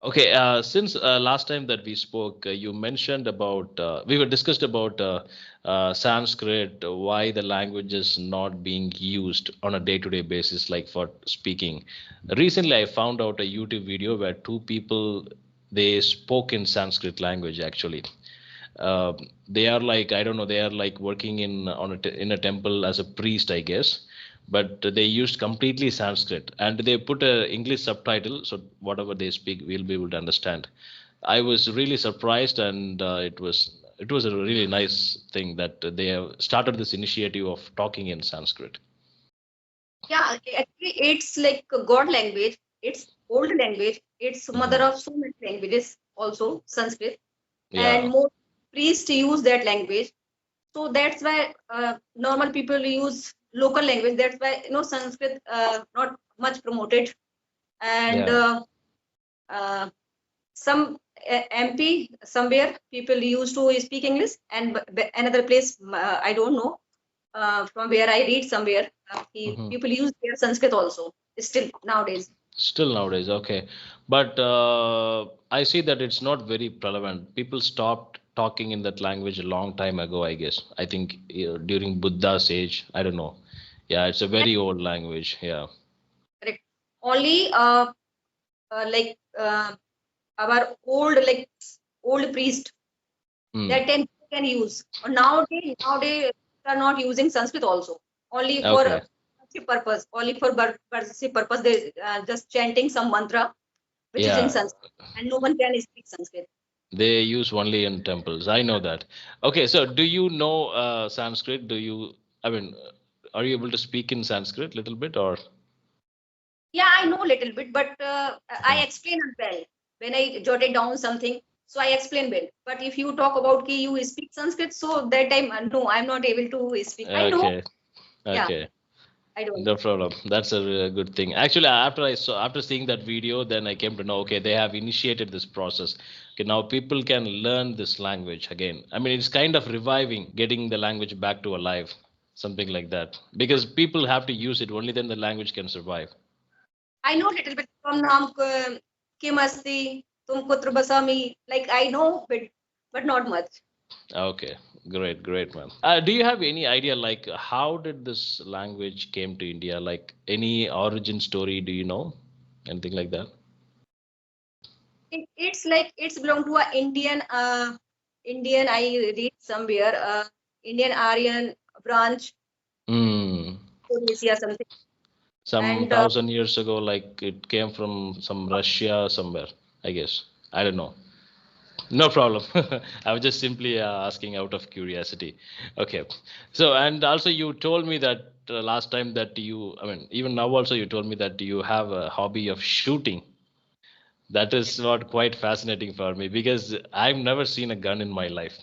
Okay, since last time that we spoke, you mentioned about we were discussed about Sanskrit, why the language is not being used on a day-to-day basis, like for speaking. Recently, I found out a YouTube video where two people they spoke in Sanskrit language actually. uh, they are like I don't know, they are like working in in a temple as a priest, I guess, but they used completely Sanskrit and they put a English subtitle, so whatever they speak we'll be able to understand. I was really surprised, and it was a really nice thing that they have started this initiative of talking in Sanskrit. Yeah, actually, it's like a God language. It's old language. It's mother Hmm. of so many languages, also Sanskrit, and Yeah. most priests use that language. So that's why normal people use local language. That's why Sanskrit not much promoted, and Yeah. uh, some MP somewhere people used to speak English, and another place I don't know from where I read somewhere Hmm. people use their Sanskrit also still nowadays. Still nowadays, okay. But I see that it's not very prevalent. People stopped talking in that language a long time ago, I guess. I think during Buddha's age. I don't know. Yeah, it's a And very old language. Yeah. correct. Only like our old priest Hmm. that can use. Or nowadays are not using Sanskrit also. Only for Okay. worship purpose. Only for worship purpose. They just chanting some mantra which is in Yeah. Sanskrit, and no one can speak Sanskrit. They use only in temples. I know that. Okay, so do you know Sanskrit? Do you, I mean, are you able to speak in Sanskrit a little bit or? Yeah, I know little bit, but I Mhm. explain as well when I jotted down something. So I explain well. But if you talk about ki you speak Sanskrit, so that time no, I'm not able to speak. I know, Okay. yeah, Okay. I don't. No problem. That's a really good thing. Actually, after seeing that video, then I came to know, okay, they have initiated this process. Okay, now people can learn this language again. I mean, it's kind of reviving, getting the language back to alive, something like that. Because people have to use it, only then the language can survive. I know little bit from naam kim asti, tum kutra basami. Like I know, but not much. Okay, great, great, man. Do you have any idea, like, how did this language came to India? Like, any origin story? Do you know anything like that? It's like it's belong to a Indian. I read somewhere Indian Aryan branch, Hmm. Indonesia something, Some and 1,000 years ago, like it came from some Russia somewhere, I guess. I don't know. No problem. I was just simply asking out of curiosity. Okay. So, and also you told me that last time that you, I mean, even now also you told me that you have a hobby of shooting. That is what quite fascinating for me because I've never seen a gun in my life.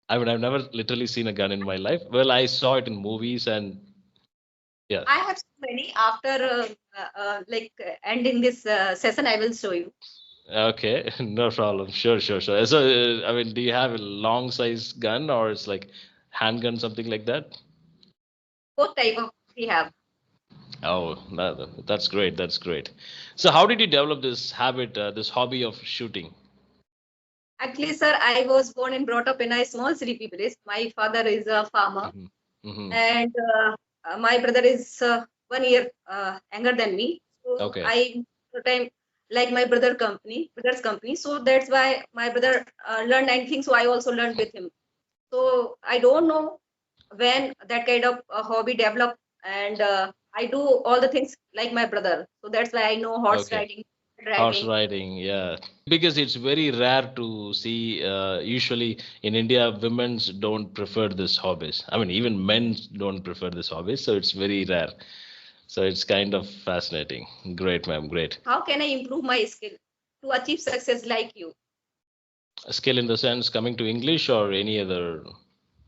I mean, I've never literally seen a gun in my life. Well, I saw it in movies and yeah. I have so many. After ending this session, I will show you Okay, no problem. Sure, sure, sure. So, I mean, do you have a long size gun or it's like handgun, something like that? both type of we have. Oh, that's great. That's great. So, how did you develop this habit, this hobby of shooting? Actually, sir, I was born and brought up in a small city village. My father is a farmer, Hmm. Hmm. and my brother is 1 year younger than me. So Okay. I the time like my brother's company. So that's why my brother learned anything. So I also learned with him. So I don't know when that kind of hobby develop, and I do all the things like my brother. So that's why I know horse Okay. riding, Horse driving. riding, yeah. Because it's very rare to see. Usually in India, women's don't prefer this hobbies. I mean, even men don't prefer this hobbies, so it's very rare. So it's kind of fascinating. Great, ma'am. Great. How can I improve my skill to achieve success like you? Skill in the sense coming to English or any other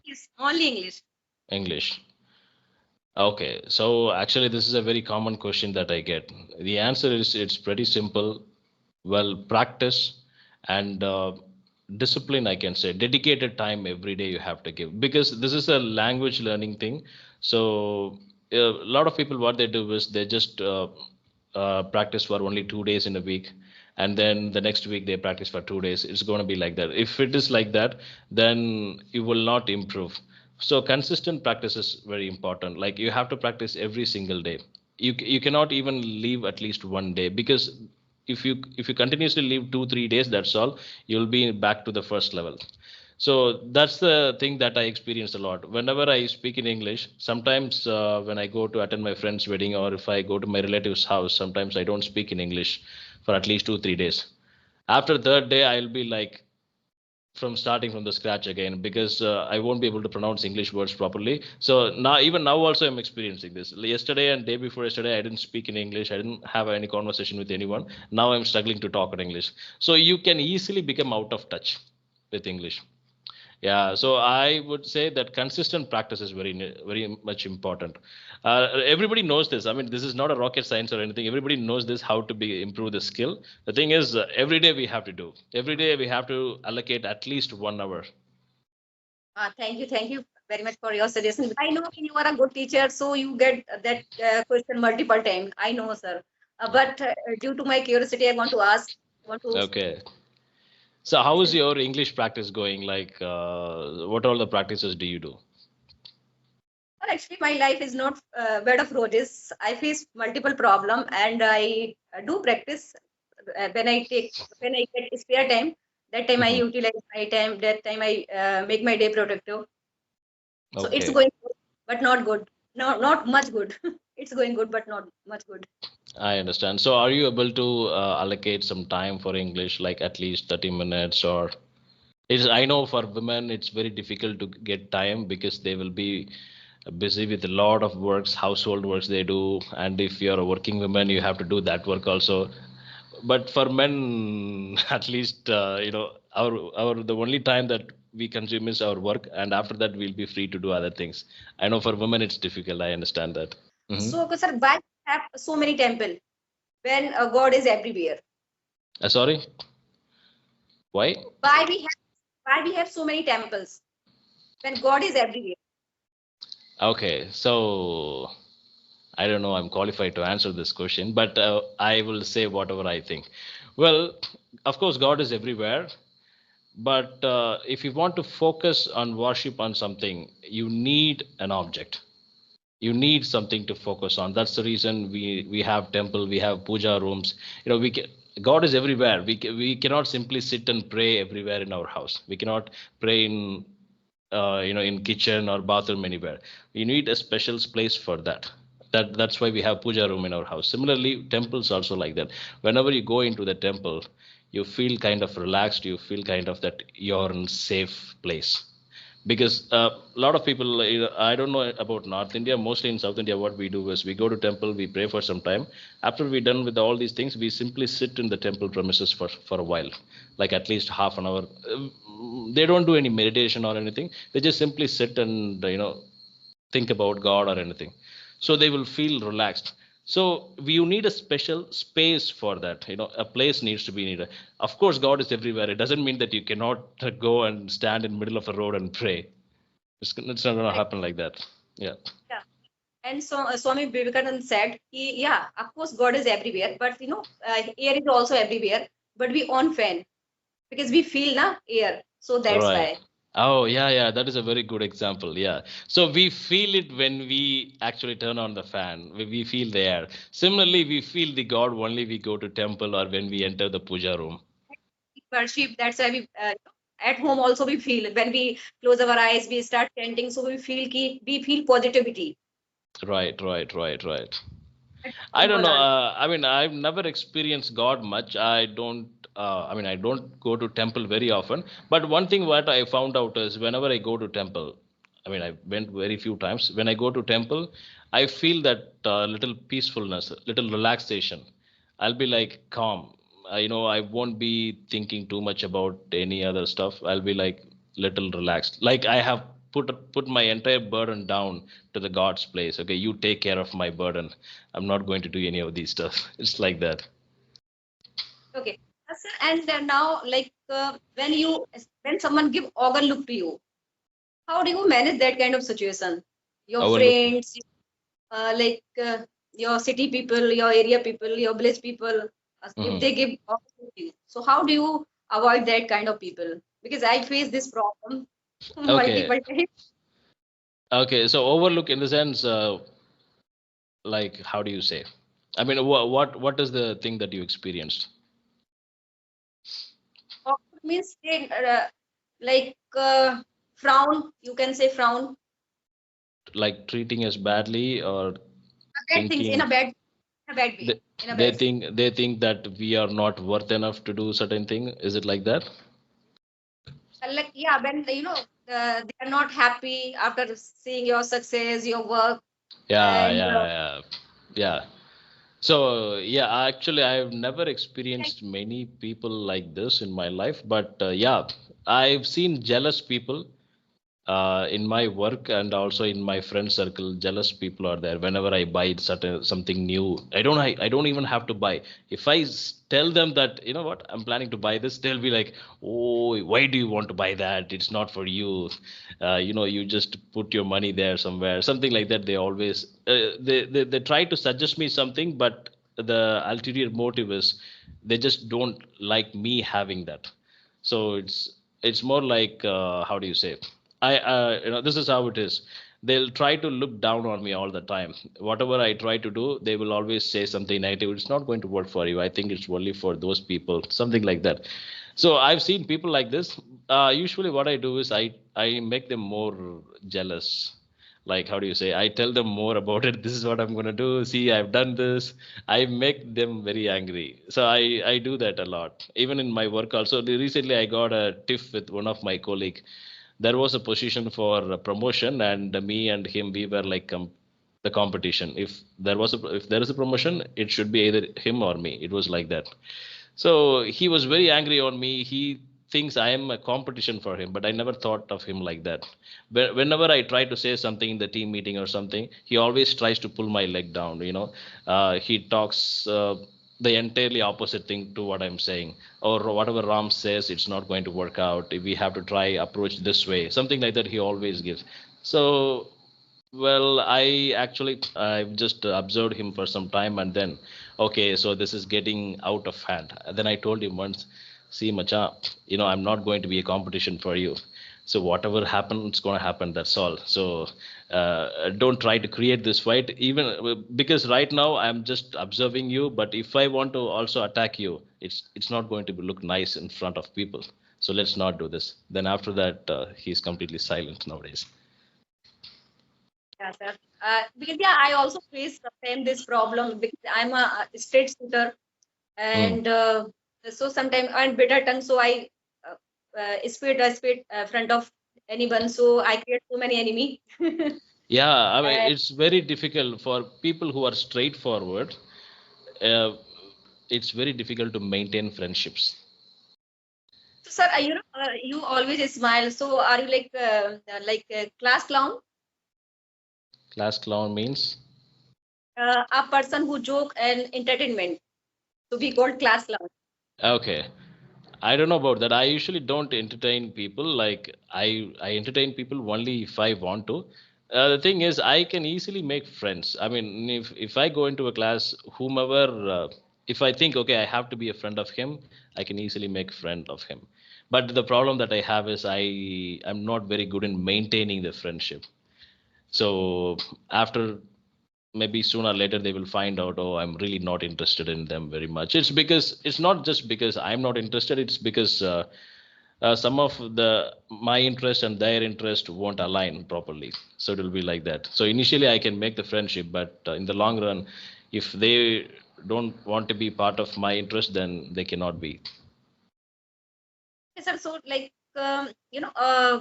Yes, only English. English. Okay, so actually, this is a very common question that I get. The answer is it's pretty simple. Well, practice and discipline, I can say. Dedicated time every day you have to give because this is a language learning thing. So, a lot of people, what they do is they just practice for only 2 days in a week and then the next week they practice for 2 days. It's going to be like that. If it is like that, then you will not improve. So consistent practice is very important. Like you have to practice every single day. You cannot even leave at least one day, because if you continuously leave 2 3 days, that's all, you'll be back to the first level. So that's the thing that I experience a lot. Whenever I speak in English, sometimes when I go to attend my friend's wedding, or if I go to my relative's house, sometimes I don't speak in English for at least 2 3 days. After third day, I'll be like from starting from the scratch again, because I won't be able to pronounce English words properly. So now, even now, also I'm experiencing this. Yesterday and day before yesterday, I didn't speak in English. I didn't have any conversation with anyone. Now I'm struggling to talk in English. So you can easily become out of touch with English. Yeah, so I would say that consistent practice is very much important. Everybody knows this. I mean, this is not a rocket science or anything. Everybody knows this, how to be improve the skill. The thing is, every day we have to do. Every day we have to allocate at least 1 hour. Thank you very much for your suggestion. I know you are a good teacher, so you get that question multiple times. I know, sir. But due to my curiosity, I want to ask. Want to Okay. So how is your English practice going? Like, what all the practices do you do? Well, actually, my life is not bed of roses. I face multiple problem, and I do practice when I get spare time. That time I Mhm. utilize my time. That time I make my day productive. So it's Okay. going good, but not good. No, not much good. It's going good, but not much good. I understand. So are you able to allocate some time for English, like at least 30 minutes, or it's, I know for women it's very difficult to get time because they will be busy with a lot of works, household works they do, and if you're a working woman, you have to do that work also. But for men, at least our the only time that we consume is our work, and after that we'll be free to do other things. I know for women it's difficult. I understand that. Hmm. So, sir, why we have so many temple when God is everywhere? Sorry, why? Why we have so many temples when God is everywhere? Okay, so I don't know I'm qualified to answer this question, but I will say whatever I think. Well, of course, God is everywhere, but if you want to focus on worship on something, you need an object. You need something to focus on. That's the reason we have temple, we have puja rooms. We can, God is everywhere. We cannot simply sit and pray everywhere in our house. We cannot pray in in kitchen or bathroom anywhere. You need a special place for that. That's why we have puja room in our house. Similarly, temples also like that. Whenever you go into the temple, you feel kind of relaxed. You feel kind of that you're in safe place, because a lot of people, I don't know about North India, mostly in South India, what we do is we go to temple, we pray for some time. After we're done with all these things, we simply sit in the temple premises for a while, like at least half an hour. They don't do any meditation or anything. They just simply sit and think about God or anything, so they will feel relaxed. So you need a special space for that. A place needs to be needed. Of course, God is everywhere. It doesn't mean that you cannot go and stand in the middle of a road and pray. It's not going to Correct. happen like that. Yeah. Yeah. And so Swami Vivekananda said, yeah, of course God is everywhere, but air is also everywhere. But we on fan because we feel na air, so that's Right. why. Oh, yeah, yeah. That is a very good example. Yeah. So we feel it when we actually turn on the fan. We feel the air. Similarly, we feel the God only we go to temple or when we enter the puja room. Worship. That's why we at home also we feel when we close our eyes, we start chanting, so we feel positivity. Right, right, right, right. That's I don't know. important. I mean, I've never experienced God much. I don't. I mean, I don't go to temple very often. But one thing what I found out is whenever I go to temple, I mean, I went very few times. When I go to temple, I feel that little peacefulness, little relaxation. I'll be like calm. I won't be thinking too much about any other stuff. I'll be like little relaxed. Like I have put my entire burden down to the God's place. Okay, you take care of my burden. I'm not going to do any of these stuff. It's like that. Okay. Sir, and now, like when someone give organ look to you, how do you manage that kind of situation? Your Overlook. friends, like your city people, your area people, your village people. if Hmm. they give opportunity. So how do you avoid that kind of people? Because I face this problem Okay. multiple times. Okay. So overlook in the sense, like, how do you say? I mean, what is the thing that you experienced? Means they like frown. You can say frown. Like treating us badly, or Bad things in thinking a bad way. they, In a they bad way. think they think that we are not worth enough to do certain thing. Is it like that? Like yeah, when they are not happy after seeing your success, your work, Yeah, and yeah, yeah, yeah. So yeah, actually, I've never experienced many people like this in my life, but yeah, I've seen jealous people in my work and also in my friend circle. Jealous people are there whenever I buy certain something new. I don't even have to buy. If tell them that, you know what, I'm planning to buy this, they'll be like, oh, why do you want to buy that? It's not for you. You just put your money there somewhere, something like that. They always they try to suggest me something, but the ulterior motive is they just don't like me having that. So it's more like, how do you say, this is how it is. They'll try to look down on me all the time. Whatever I try to do, they will always say something negative. It's not going to work for you. I think it's only for those people, something like that. So I've seen people like this. Usually what I do is I make them more jealous. Like, how do you say, I tell them more about it. This is what I'm going to do. See, I've done this. I make them very angry. So I do that a lot, even in my work also. Recently I got a tiff with one of my colleague. There was a position for a promotion, and me and him, we were like the competition. If there is a promotion, it should be either him or me. It was like that. So he was very angry on me. He thinks I am a competition for him, but I never thought of him like that. Whenever I try to say something in the team meeting or something, he always tries to pull my leg down. He talks the entirely opposite thing to what I'm saying, or whatever Ram says, it's not going to work out. If we have to try approach this way, something like that, he always gives. So well, I've just observed him for some time, and then, okay, so this is getting out of hand. And then I told him once, see, Macha, I'm not going to be a competition for you. So whatever happens, it's going to happen. That's all. So don't try to create this fight, even because right now I'm just observing you. But if I want to also attack you, it's not going to look nice in front of people. So let's not do this. Then after that, he's completely silent nowadays. Yeah, sir. Because yeah, I also face sometimes this problem because I'm a straight shooter, Hmm. and so sometimes I'm bitter tongue, so I spit front of anyone, so I create so many enemy. Yeah, I mean, And it's very difficult for people who are straightforward. Uh, it's very difficult to maintain friendships. so, sir, you always smile. So, are you like a class clown, Class clown means? a person who joke and entertainment? To be called class clown. Okay. I don't know about that. I usually don't entertain people. Like, I entertain people only if I want to. The thing is, I can easily make friends. I mean, if I go into a class, whomever, if I think, okay, I have to be a friend of him, I can easily make friend of him. But the problem that I have is I'm not very good in maintaining the friendship. So after, maybe sooner or later, they will find out, oh, I'm really not interested in them very much. It's not just because I'm not interested. It's because some of the my interest and their interest won't align properly. So it will be like that. So initially I can make the friendship, but in the long run, if they don't want to be part of my interest, then they cannot be. Yes, sir. So,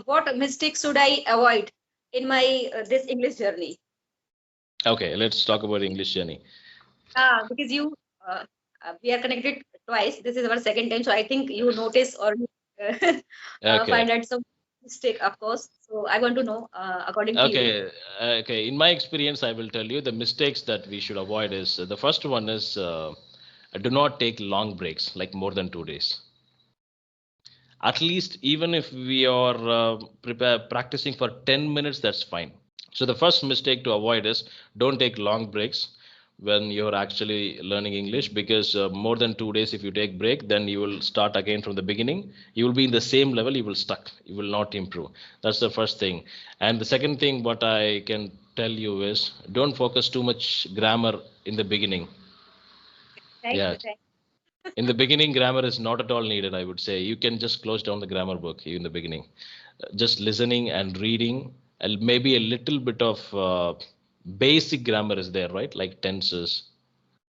what mistakes should I avoid in my this English journey? Okay, let's talk about English, Jenny. Because uh, we are connected twice. This is our second time, so I think you notice or Okay. find out some mistake, of course. So, I want to know, according to you. Okay, okay. In my experience, I will tell you the mistakes that we should avoid is, the first one is, do not take long breaks, like more than 2 days. At least, even if we are practicing for 10 minutes, that's fine. So the first mistake to avoid is, don't take long breaks. when you're actually learning English, because more than 2 days, if you take break, then you will start again from the beginning. You will be in the same level, you will stuck, you will not improve. That's the first thing. And the second thing, what I can tell you is, don't focus too much grammar in the beginning. Thank Yeah, you. Thank in the beginning, grammar is not at all needed, I would say. You can just close down the grammar book in the beginning. Just listening and reading, and maybe a little bit of basic grammar is there, right? Like tenses,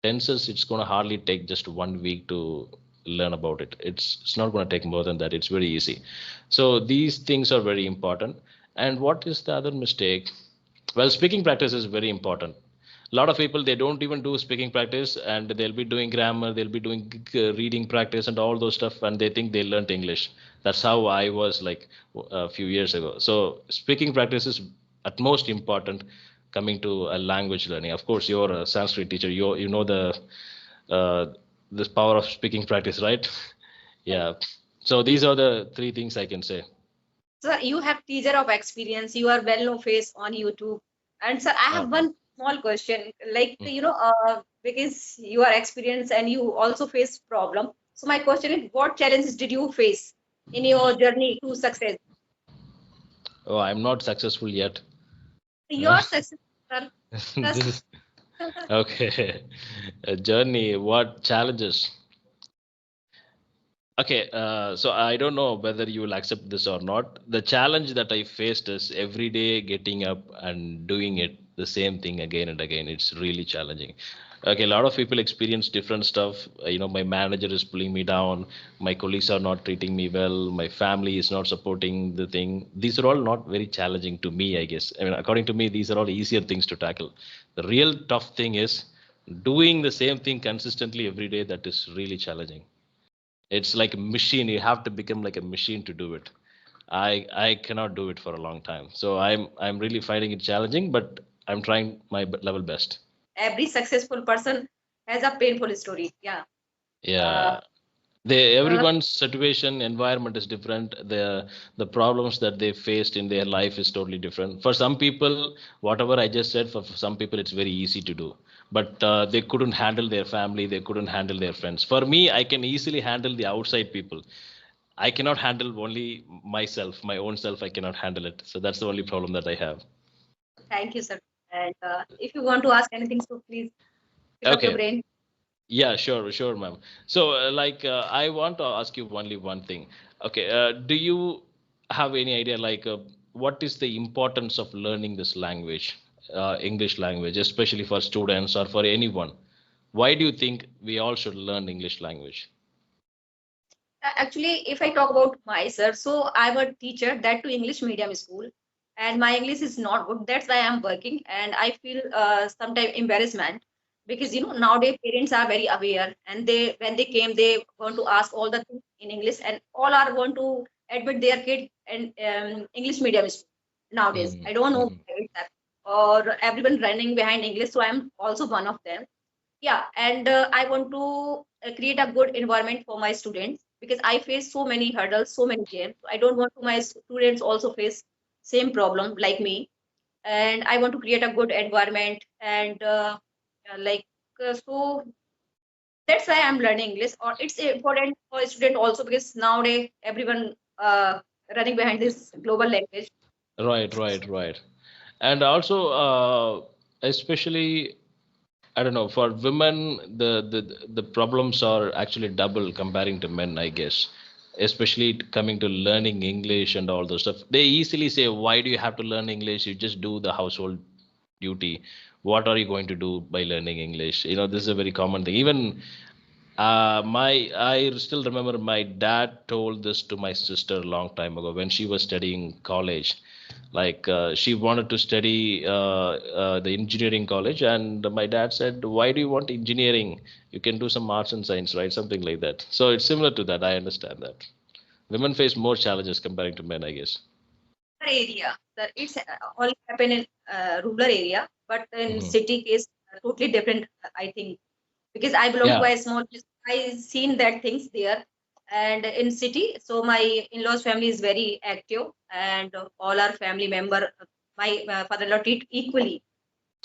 it's going to hardly take just 1 week to learn about it. It's not going to take more than that. It's very easy. So these things are very important. And what is the other mistake? Well, speaking practice is very important. A lot of people, they don't even do speaking practice, and they'll be doing grammar, they'll be doing reading practice and all those stuff, and they think they learned English. That's how I was, like, a few years ago. So speaking practice is at most important coming to a language learning. Of course, you're a Sanskrit teacher, you know the uh, this power of speaking practice, right? you. Yeah. So these are the three things I can say. Sir, you have teacher of experience. You are well-known face on YouTube. And sir, I uh, have one small question. Like, mm. because you are experienced and you also face problem. So my question is, what challenges did you face in your journey to success? Oh, I'm not successful yet. Your success, sir. This Trust. is okay. A journey, what challenges? Okay, so I don't know whether you will accept this or not. The challenge that I faced is every day getting up and doing it the same thing again and again. It's really challenging. Okay, a lot of people experience different stuff. My manager is pulling me down. My colleagues are not treating me well. My family is not supporting the thing. These are all not very challenging to me, I guess. I mean, according to me, these are all easier things to tackle. The real tough thing is doing the same thing consistently every day. That is really challenging. It's like a machine. You have to become like a machine to do it. I cannot do it for a long time. So I'm really finding it challenging, but I'm trying my level best. Every successful person has a painful story. Yeah. Uh, Yeah. They uh, everyone's situation environment is different. The problems that they faced in their life is totally different. For some people, whatever I just said, for some people it's very easy to do, but they couldn't handle their family, they couldn't handle their friends. For me, I can easily handle the outside people. I cannot handle only myself, my own self. I cannot handle it. So that's the only problem that I have. Thank you, sir. And if you want to ask anything, so please pick up your Okay. brain. Yeah, sure, sure, ma'am. So, I want to ask you only one thing. Okay. Do you have any idea, what is the importance of learning this language, English language, especially for students or for anyone? Why do you think we all should learn English language? Actually, if I talk about myself, so I'm a teacher that to English medium school, and my English is not good. That's why I'm working, and I feel sometimes embarrassment because nowadays parents are very aware, and they when they came they want to ask all the things in English, and all are want to admit their kid and English medium school nowadays. Mm, I don't know mm, why it's happening. Or everyone running behind English, so I'm also one of them. Yeah, and I want to create a good environment for my students because I face so many hurdles, so many games. I don't want to my students also face same problem like me, and I want to create a good environment. And so that's why I'm learning English, or it's important for a student also because nowadays everyone running behind this global language. right, right, right. And also, especially, I don't know, for women, the problems are actually double comparing to men, I guess. Especially coming to learning English and all those stuff. They easily say, why do you have to learn English? You just do the household duty. What are you going to do by learning English? This is a very common thing. Even I still remember my dad told this to my sister a long time ago when she was studying college. Like, she wanted to study the engineering college, and my dad said, "Why do you want engineering? You can do some arts and science, right? Something like that." So it's similar to that. I understand that women face more challenges comparing to men, I guess. Area that it's only happen in rural area, but in Hmm. city case totally different. I think because I belong to Yeah. a small place, I seen that things there. And in city, so my in-laws family is very active, and all our family member, my father-in-law treat equally.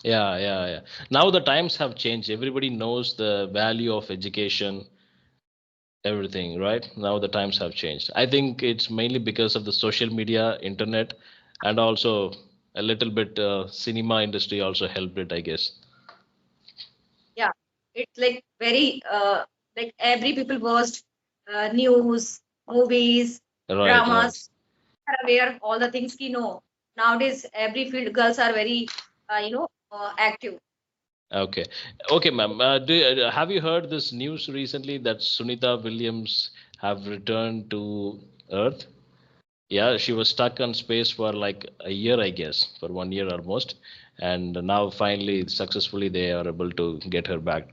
Yeah, yeah, yeah. Now the times have changed. Everybody knows the value of education, everything, right? Now the times have changed. I think it's mainly because of the social media, internet, and also a little bit cinema industry also helped it, I guess. Yeah, it's like very like every people watched news, movies, Right, right. dramas, are aware all the things we know. Nowadays, every field girls are very active. Okay. Okay, ma'am. Have you heard this news recently that Sunita Williams have returned to Earth? Yeah, she was stuck on space for like a year, I guess, for 1 year almost, and now finally, successfully, they are able to get her back.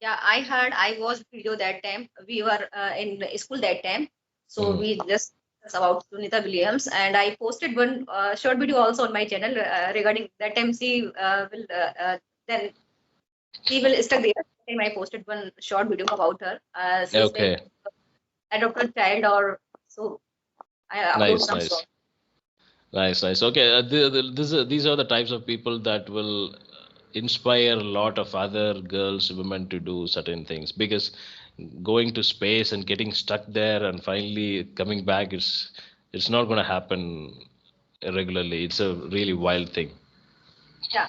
Yeah, I heard. I watched video that time. We were in school that time, so Mhm. we just discussed about Sunita Williams, and I posted one short video also on my channel regarding that time. She will then she will stuck there. That time I posted one short video about her. She's like Okay, adopted child or so. I upload nice, some nice. short. Nice, nice. Okay, these are the types of people that will inspire a lot of other girls, women to do certain things because going to space and getting stuck there and finally coming back is it's not going to happen regularly. It's a really wild thing. Yeah.